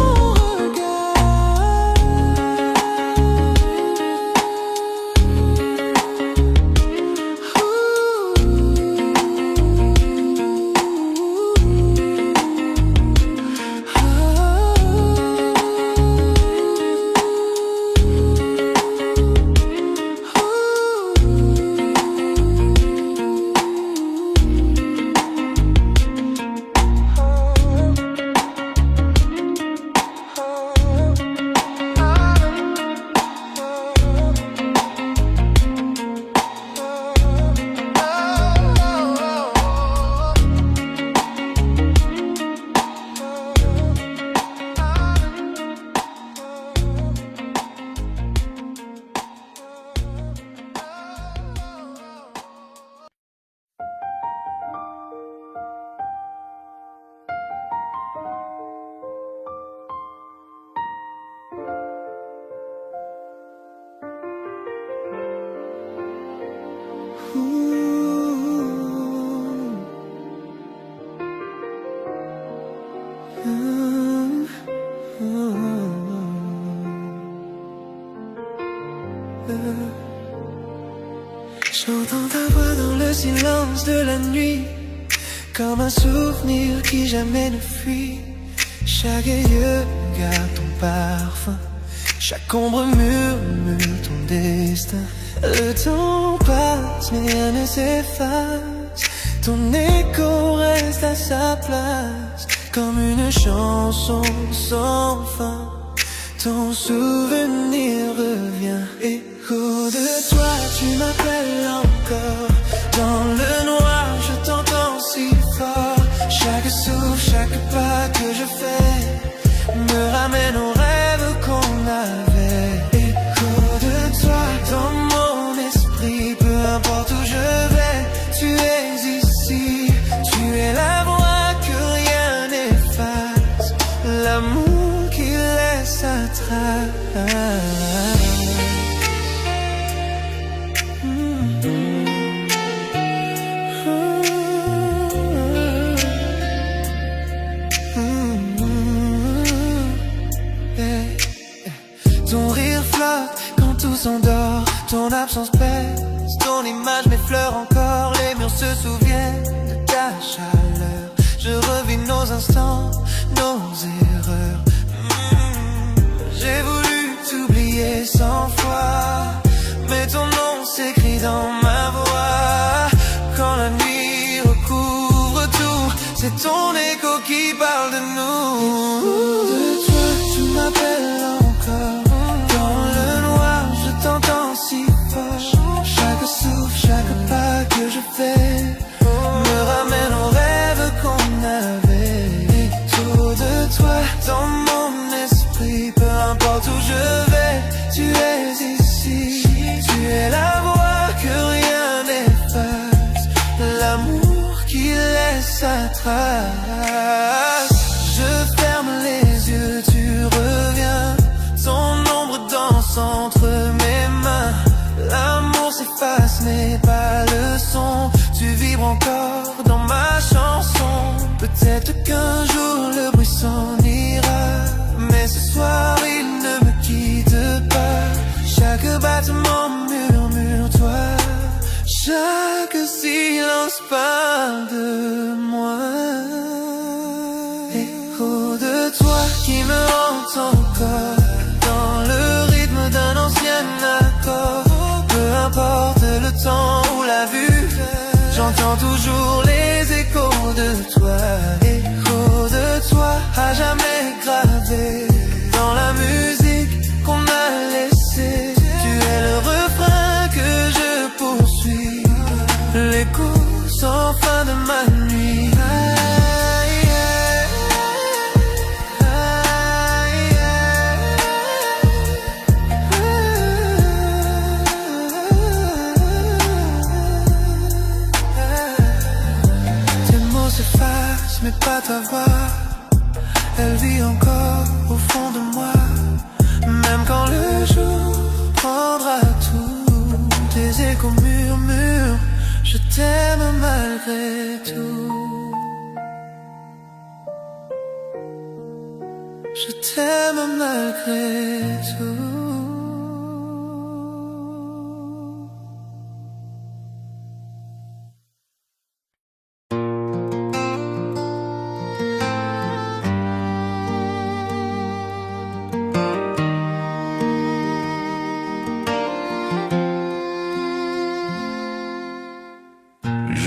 J'entends ta voix dans le silence de la nuit, comme un souvenir qui jamais ne fuit. Chaque yeux regard, ton parfum. Chaque ombre murmure ton destin. Le temps passe mais rien ne s'efface. Ton écho reste à sa place, comme une chanson sans fin. Ton souvenir revient, écho de toi, tu m'appelles encore. Dans le noir, je t'entends si fort. Chaque souffle, chaque pas que je fais me ramène aux rêves qu'on avait. Écho de toi, dans mon esprit, peu importe où je vais, tu es ici. Tu es la voix que rien n'efface, l'amour qui laisse sa trace. Ton rire flotte quand tout s'endort, ton absence pèse, ton image m'effleure encore. Les murs se souviennent de ta chaleur. Je revis nos instants, nos erreurs. J'ai voulu t'oublier 100 fois, mais ton nom s'écrit dans ma voix. Quand la nuit recouvre tout, c'est ton écho qui parle de nous. De toi, tu m'appelles encore. Dans le noir, je t'entends si fort. Chaque souffle, chaque pas que je fais me ramène aux rêves qu'on avait. Écho de toi, dans mon esprit, peu importe où je vais, tu es ici. Tu es la voix que rien n'efface, l'amour qui laisse sa trace. Je ferme les yeux, tu reviens, ton ombre danse entre mes mains. L'amour s'efface mais pas le son, tu vibres encore dans ma chanson. Peut-être qu'un jour le bruit s'en ira, mais ce soir il ne me quitte pas. Chaque battement murmure toi, chaque silence parle de moi. Écho de toi qui me hante encore, dans le rythme d'un ancien accord. Peu importe le temps ou la vue, j'entends toujours les échos de toi. Écho de toi à jamais gravé dans la musique qu'on a laissée. Tu es le refrain que je poursuis, l'écho sans fin de ma nuit. Mais pas ta voix, elle vit encore au fond de moi. Même quand le jour prendra tout, tes échos murmurent, je t'aime malgré tout. Je t'aime malgré tout.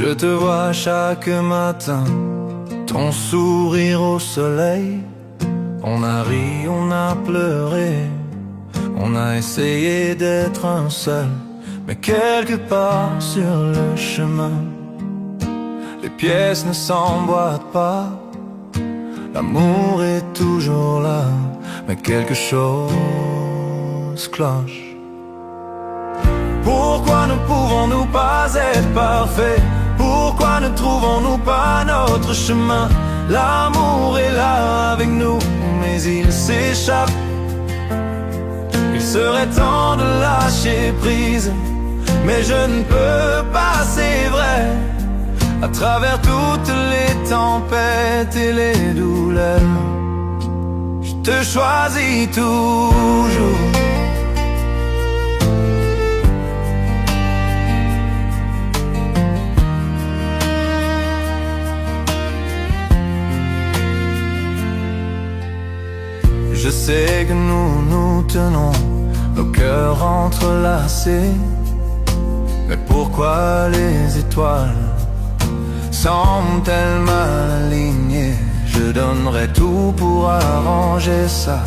Je te vois chaque matin, ton sourire au soleil. On a ri, on a pleuré, on a essayé d'être un seul. Mais quelque part sur le chemin, les pièces ne s'emboîtent pas. L'amour est toujours là, mais quelque chose cloche. Pourquoi ne pouvons-nous pas être parfaits? Pourquoi ne trouvons-nous pas notre chemin? L'amour est là avec nous, mais il s'échappe. Il serait temps de lâcher prise, mais je ne peux pas, c'est vrai. À travers toutes les tempêtes et les douleurs, je te choisis toujours. Je tenons nos cœurs entrelacés. Mais pourquoi les étoiles semblent-elles mal alignées? Je donnerais tout pour arranger ça.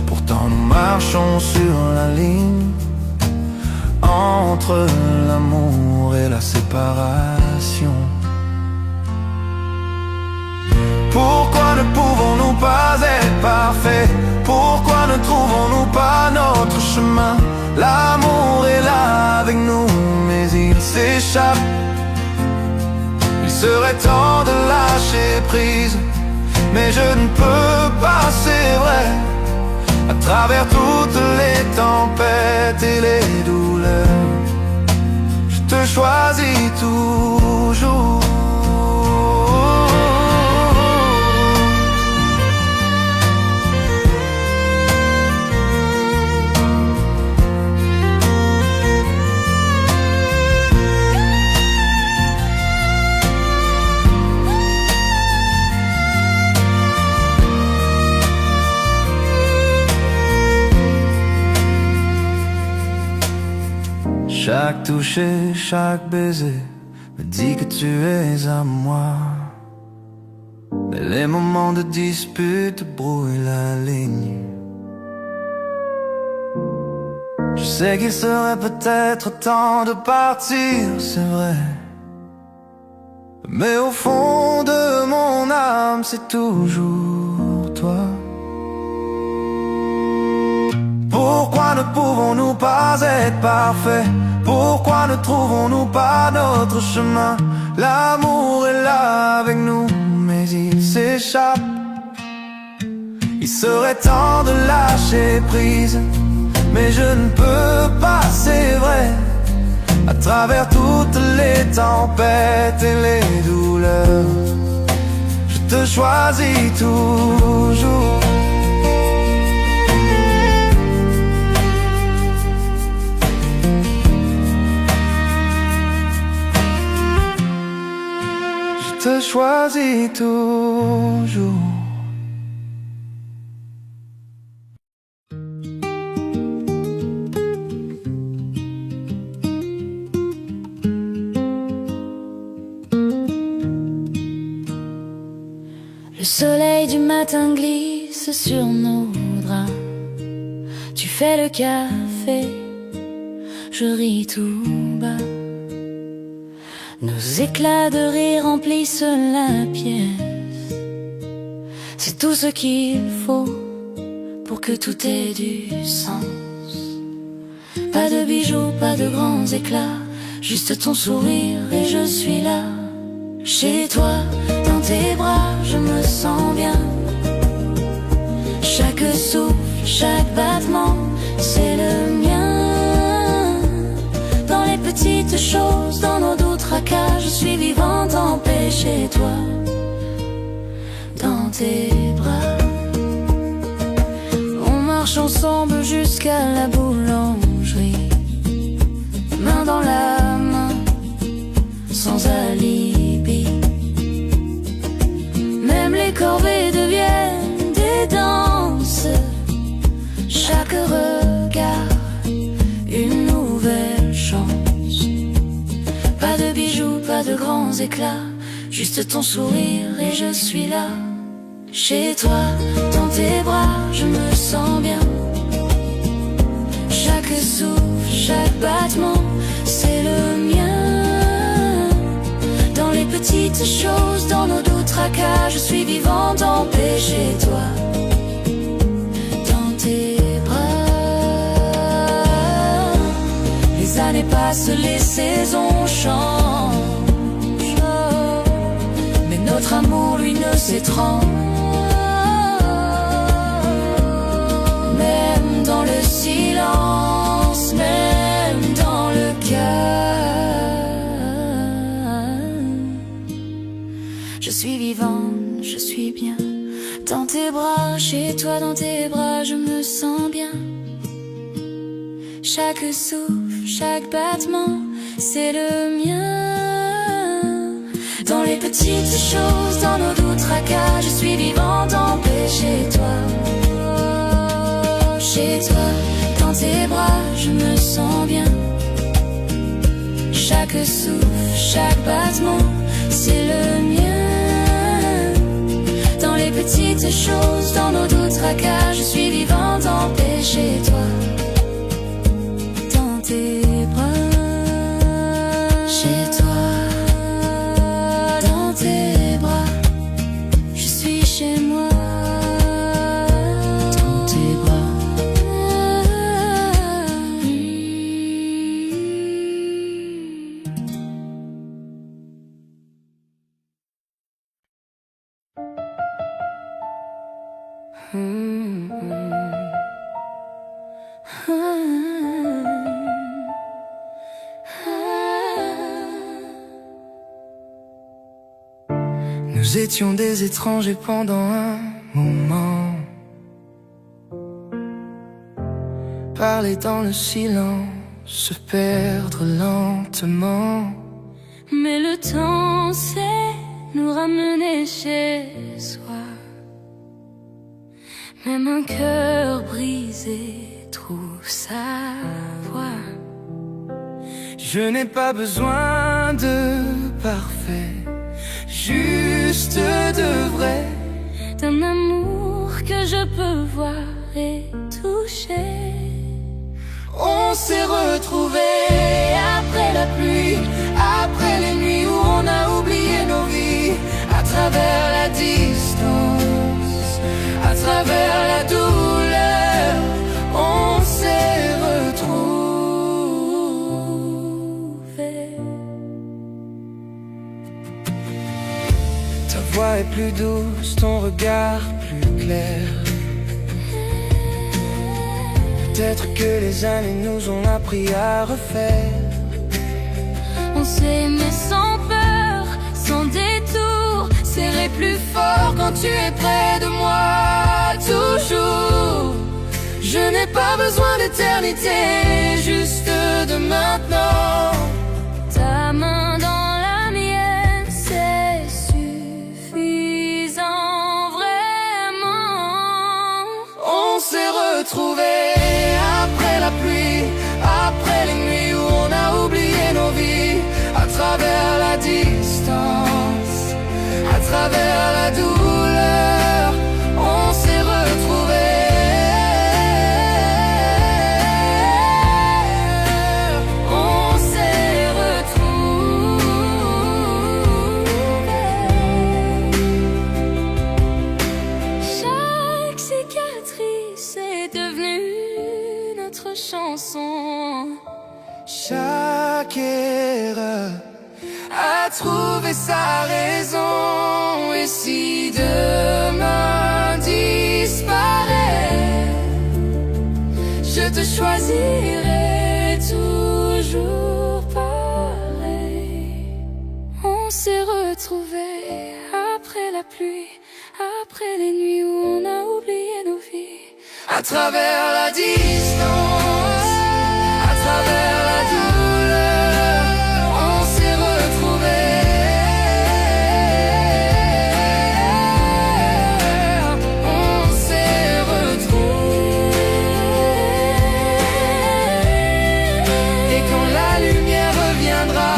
Pourtant nous marchons sur la ligne entre l'amour et la séparation. Pourquoi ne pouvons-nous pas être parfaits? Pourquoi ne trouvons-nous pas notre chemin? L'amour est là avec nous, mais il s'échappe. Il serait temps de lâcher prise, mais je ne peux pas, c'est vrai. À travers toutes les tempêtes et les douleurs, je te choisis toujours. Chaque toucher, chaque baiser me dit que tu es à moi. Mais les moments de dispute brouillent la ligne. Je sais qu'il serait peut-être temps de partir, c'est vrai. Mais au fond de mon âme, c'est toujours toi. Pourquoi ne pouvons-nous pas être parfaits? Pourquoi ne trouvons-nous pas notre chemin? L'amour est là avec nous, mais il s'échappe. Il serait temps de lâcher prise, mais je ne peux pas, c'est vrai. À travers toutes les tempêtes et les douleurs, je te choisis toujours. Je te choisis toujours. Le soleil du matin glisse sur nos draps. Tu fais le café, je ris tout bas. Nos éclats de rire remplissent la pièce. C'est tout ce qu'il faut pour que tout ait du sens. Pas de bijoux, pas de grands éclats, juste ton sourire et je suis là. Chez toi, dans tes bras, je me sens bien. Chaque souffle, chaque battement, c'est le mien. Dans les petites choses, dans nos doux tracas, je suis vivante en paix chez toi. Dans tes bras, on marche ensemble jusqu'à la boulangerie, main dans la main, sans alibi. Même les corvées deviennent des danses. Chaque regard, une nouvelle chance. Pas de bijoux, pas de grands éclats, juste ton sourire et je suis là. Chez toi, dans tes bras, je me sens bien. Chaque souffle, chaque battement, c'est le mien. Dans les petites choses, dans nos doux tracas, je suis vivante en paix chez toi. Dans tes bras, les années passent, les saisons changent, mais notre amour, lui, ne s'étrange. Même dans le silence, même dans le cœur, je suis vivante, je suis bien. Dans tes bras, chez toi, dans tes bras, je me sens bien. Chaque souffle, chaque battement, c'est le mien. Dans les petites choses, dans nos doux tracas, je suis vivante en paix chez toi. Chez toi, dans tes bras, je me sens bien. Chaque souffle, chaque battement, c'est le mien. Dans les petites choses, dans nos doutes tracas, je suis vivante en paix chez toi. Dans tes bras, chez toi, dans tes bras, je suis chez moi. Dans tes bras. Nous étions des étrangers pendant un moment, parler dans le silence, se perdre lentement. Mais le temps sait nous ramener chez soi. Même un cœur brisé trouve sa voie. Je n'ai pas besoin de parfait, juste de vrai, d'un amour que je peux voir et toucher. On s'est retrouvés après la pluie, après les nuits où on a oublié nos vies, à travers la distance, à travers la douleur, on s'est retrouvés. Ta voix est plus douce, ton regard plus clair. Peut-être que les années nous ont appris à refaire. On s'est aimé sans peur, sans détour, serré plus fort quand tu es près de moi, toujours. Je n'ai pas besoin d'éternité, juste de maintenant. Ta main dans la mienne, c'est suffisant, vraiment. On s'est retrouvés après la pluie, après les nuits où on a oublié nos vies, à travers la distance, à travers la douleur, on s'est retrouvés. On s'est retrouvés. Chaque cicatrice est devenue notre chanson. Chaque erreur a trouvé sa raison. Et si demain disparaît, je te choisirai toujours pareil. On s'est retrouvés après la pluie, après les nuits où on a oublié nos vies, à travers la distance, à travers la douleur, on s'est retrouvés. On s'est retrouvés. Et quand la lumière reviendra,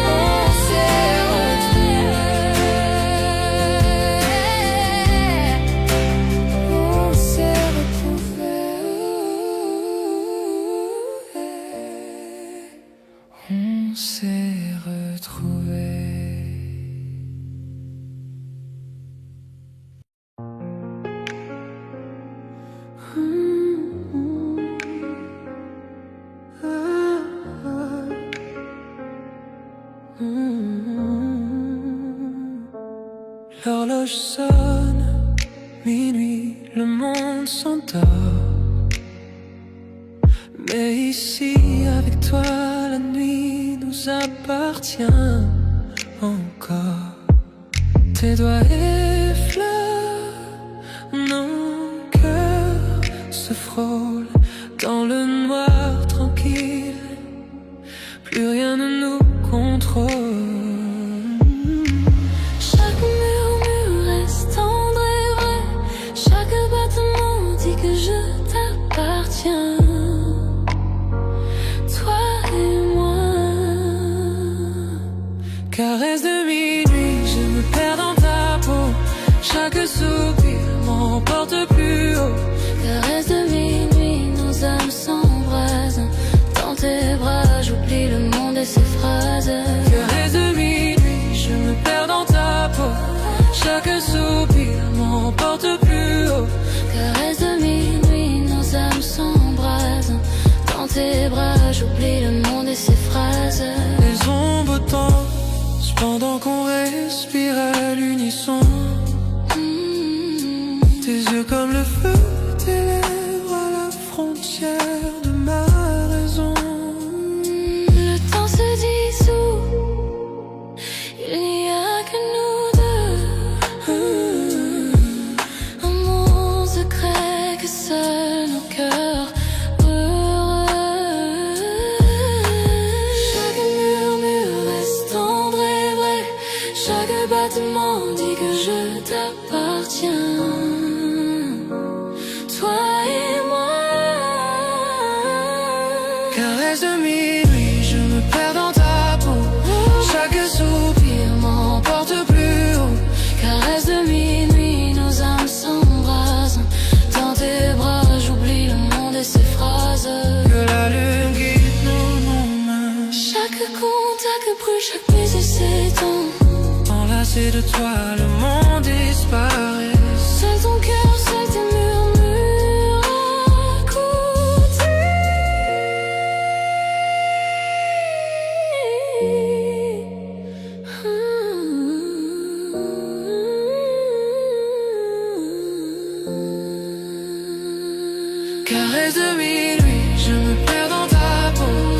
on s'est retrouvés. On s'est retrouvés. On s'est retrouvés. L'horloge sonne, minuit, le monde s'endort. Mais ici, avec toi, la nuit nous appartient encore. Tes doigts effleurent nos cœurs, se frôlent dans le noir tranquille. Plus rien ne nous contrôle. chaque murmure reste en m'emporte plus haut. Caresse de minuit, nos âmes s'embrasent. Dans tes bras, j'oublie le monde et ses phrases. Caresse de minuit, je me perds dans ta peau. Chaque soupir m'emporte plus haut. Caresse de minuit, nos âmes s'embrasent. Dans tes bras, j'oublie le monde et ses phrases. Les ombres dansent pendant qu'on respire à l'unisson. Tes yeux comme le feu, tes lèvres à la frontière de ma raison. Le temps se dissout, il n'y a que nous deux. Un monde secret que seuls nos cœurs heureux. Chaque murmure reste tendre et vrai. Chaque battement dit que je t'appartiens. Toi et moi. Caresse de minuit, je me perds dans ta peau. Chaque soupir m'emporte plus haut. Caresse de minuit, nos âmes s'embrasent. Dans tes bras, j'oublie le monde et ses phrases. Que la lune guide nos mains. Chaque contact brûle, chaque baiser s'étend. Enlacé de toi, le monde disparaît. Seul ton cœur, seul tes murmures à côté. Caresse de minuit, je me perds dans ta peau.